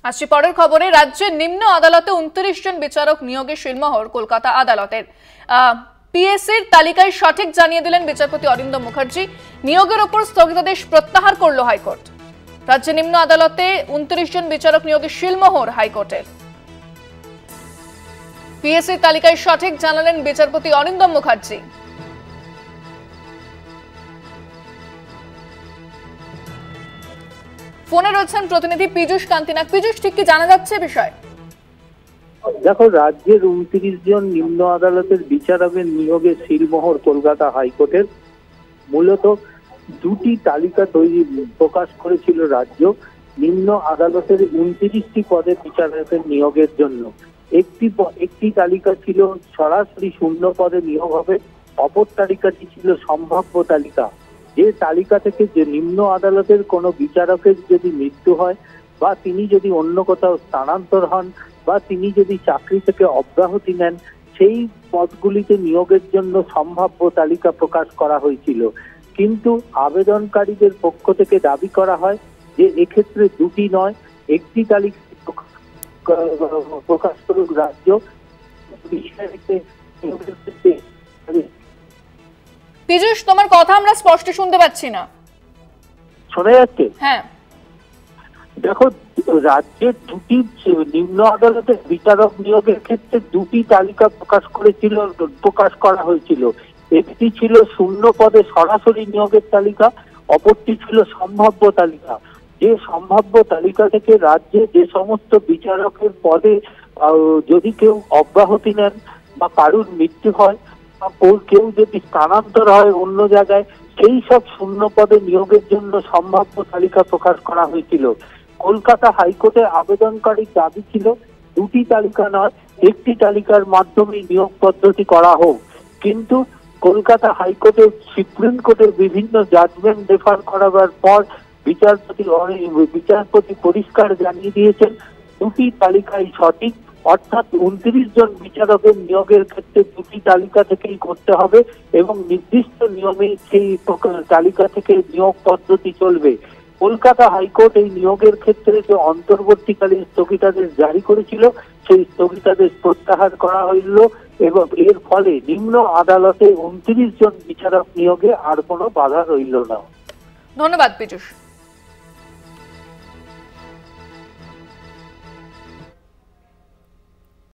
আসছি পরের খবরে। রাজ্যের নিম্ন আদালতে 29 জন বিচারক নিয়োগে শিলমোহর কলকাতা আদালতের। পিএসসির তালিকায় সঠিক জানিয়ে দিলেন বিচারপতি অরিন্দম মুখার্জি। নিয়োগের ওপর স্থগিতাদেশ প্রত্যাহার করল হাইকোর্ট। রাজ্যের নিম্ন আদালতে 29 জন বিচারক নিয়োগে শিলমোহর হাইকোর্টের। পিএসসির তালিকায় সঠিক জানালেন বিচারপতি অরিন্দম মুখার্জি। ফোনে রয়েছেন প্রতিনিধি পীযূষ কান্তিনাগ। পীযূষ, ঠিক কি জানা যাচ্ছে বিষয়? দেখো, রাজ্যের 29 জন নিম্ন আদালতের বিচারকের নিয়োগে শিলমোহর কলকাতা হাইকোর্টের। মূলত দুটি তালিকা প্রকাশ করেছিল রাজ্য নিম্ন আদালতের 29টি পদে বিচারকের নিয়োগের জন্য। একটি তালিকা ছিল সরাসরি শূন্য পদে নিয়োগ হবে, অপর তালিকাটি ছিল সম্ভাব্য তালিকা। যে তালিকা থেকে যে নিম্ন আদালতের কোনো বিচারকের যদি মৃত্যু হয় বা তিনি যদি অন্য কোথাও স্থানান্তর হন বা তিনি যদি চাকরি থেকে অব্যাহতি নেন, সেই পদগুলিতে নিয়োগের জন্য সম্ভাব্য তালিকা প্রকাশ করা হয়েছিল। কিন্তু আবেদনকারীদের পক্ষ থেকে দাবি করা হয় যে এক্ষেত্রে দুটি নয়, একটি তালিকা প্রকাশ করুক রাজ্য। পীযূষ, তোমার কথা আমরা স্পষ্ট শুনতে পাচ্ছি না। শোনা যাচ্ছে? হ্যাঁ। দেখো, রাজ্যের দুটি নিম্ন আদালতের বিচারক নিয়োগের ক্ষেত্রে দুটি তালিকা প্রকাশ করা হয়েছিল। একটি ছিল শূন্য পদে সরাসরি নিয়োগের তালিকা, অপরটি ছিল সম্ভাব্য তালিকা। যে সম্ভাব্য তালিকা থেকে রাজ্যে যে সমস্ত বিচারকের পদে যদি কেউ অব্যাহতি নেন বা কারুর মৃত্যু হয় বা কেউ যদি স্থানান্তর হয় অন্য জায়গায়, সেই সব শূন্য পদে নিয়োগের জন্য সম্ভাব্য তালিকা প্রকাশ করা হয়েছিল। কলকাতা হাইকোর্টে আবেদনকারীর দাবি ছিল দুটি তালিকা নয়, একটি তালিকার মাধ্যমে নিয়োগ পদ্ধতি করা হোক। কিন্তু কলকাতা হাইকোর্টে সুপ্রিম কোর্টের বিভিন্ন জাজমেন্ট রেফার করাবার পর বিচারপতি পরিষ্কার জানিয়ে দিয়েছেন দুটি তালিকাই সঠিক, অর্থাৎ 29 জন বিচারকের নিয়োগের ক্ষেত্রে দুটি তালিকা থেকেই করতে হবে এবং নির্দিষ্ট নিয়মে সেই তালিকা থেকে নিয়োগ পদ্ধতি চলবে। কলকাতা হাইকোর্ট এই নিয়োগের ক্ষেত্রে যে অন্তর্বর্তীকালীন স্থগিতাদেশ জারি করেছিল, সেই স্থগিতাদেশ প্রত্যাহার করা হইল এবং এর ফলে নিম্ন আদালতে 29 জন বিচারক নিয়োগে আর কোনো বাধা রইল না। ধন্যবাদ পীযূষ।